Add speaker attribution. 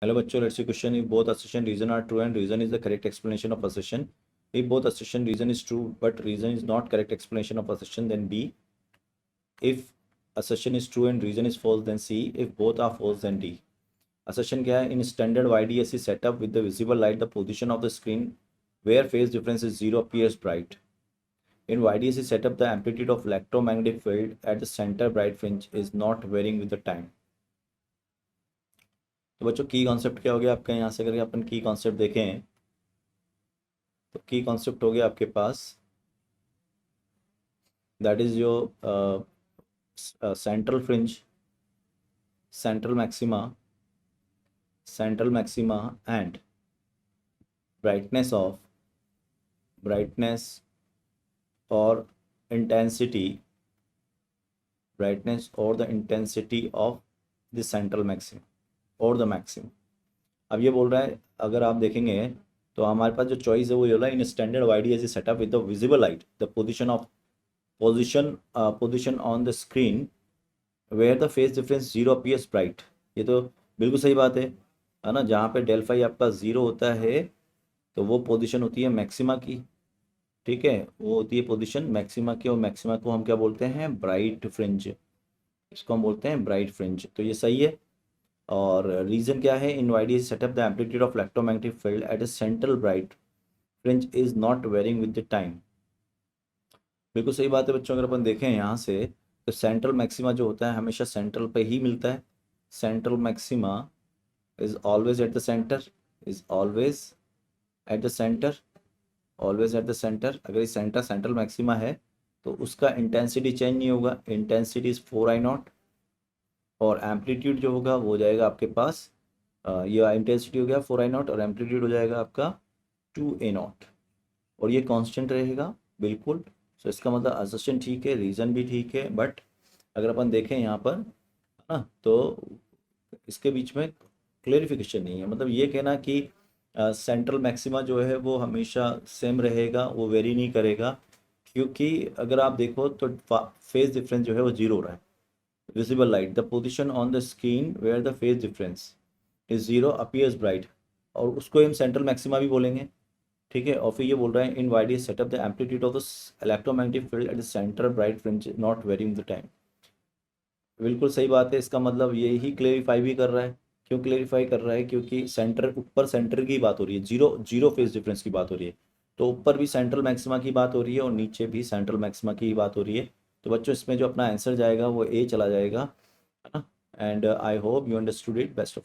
Speaker 1: Hello बच्चों, let's see question. If both assertion reason are true and reason is the correct explanation of assertion. If both assertion reason is true but reason is not correct explanation of assertion, then B. If assertion is true and reason is false, then C. If both are false, then D. Assertion क्या है? In standard YDSC setup with the visible light, the position of the screen where phase difference is 0 appears bright. In YDSC setup, the amplitude of electromagnetic field at the center bright fringe is not varying with the time. तो बच्चों की concept क्या हो गया आपका? यहाँ से करके अपन की कॉन्सेप्ट देखें तो की कॉन्सेप्ट हो गया आपके पास, that is your central fringe, central maxima and brightness और intensity the intensity of the central maxima और द मैक्सिमा। अब ये बोल रहा है, अगर आप देखेंगे तो हमारे पास जो चॉइस है वो ये हो रहा है, in standard YDSC setup with the visible light the position on the screen where the phase difference 0 appears bright. ये तो बिल्कुल सही बात है ना। जहाँ पे डेल फाई आपका 0 होता है तो वो पोजीशन होती है मैक्सिमा की, ठीक है, वो होती है पोजीशन मैक्सिमा की, और मैक्सिमा को हम क्या बोलते हैं? Bright fringe. इसको हम बोलते हैं ब्राइट फ्रिंज, तो ये सही है। और रीजन क्या है? In YDSC setup the amplitude of electromagnetic field at a central bright fringe is not varying with the time. बिल्कुल सही बात है बच्चों। अगर अपन देखें यहाँ से तो सेंट्रल मैक्सिमा जो होता है हमेशा सेंट्रल पे ही मिलता है। Central maxima is always at the centre, always at the centre. अगर ये सेंट्रल मैक्सिमा है तो उसका इंटेंसिटी चेंज नहीं होगा, इंटेंसिटी इज 4I0, और एम्पलीट्यूड जो होगा वो हो जाएगा आपके पास, ये इंटेंसिटी हो गया 4I0 और एम्पलीट्यूड हो जाएगा आपका 2A0, और ये कांस्टेंट रहेगा बिल्कुल। सो इसका मतलब असर्शन ठीक है, रीज़न भी ठीक है, बट अगर अपन देखें यहाँ पर है ना तो इसके बीच में क्लेरिफिकेशन नहीं है। मतलब ये कहना कि सेंट्रल मैक्सिमा जो है वो हमेशा सेम रहेगा, वो वेरी नहीं करेगा, क्योंकि अगर आप देखो तो फेज डिफरेंस जो है वो 0 हो रहा है। Visible light the position on the screen where the phase difference is 0 appears bright, और उसको हम सेंट्रल मैक्सिमा भी बोलेंगे, ठीक है। और फिर ये बोल रहा है in YDSC setup the amplitude of the electromagnetic field at the centre bright fringe not varying the time. बिल्कुल सही बात है। इसका मतलब ये ही क्लेरिफाई भी कर रहा है। क्यों क्लेरिफाई कर रहा है? क्योंकि सेंटर, ऊपर सेंटर की बात हो रही है, जीरो फेज डिफरेंस की बात हो रही है, तो ऊपर भी सेंट्रल मैक्सिमा की बात हो रही है और नीचे भी सेंट्रल मैक्सिमा की बात हो रही है। तो बच्चों इसमें जो अपना आंसर जाएगा वो A चला जाएगा, है ना। And I hope you understood it. Best of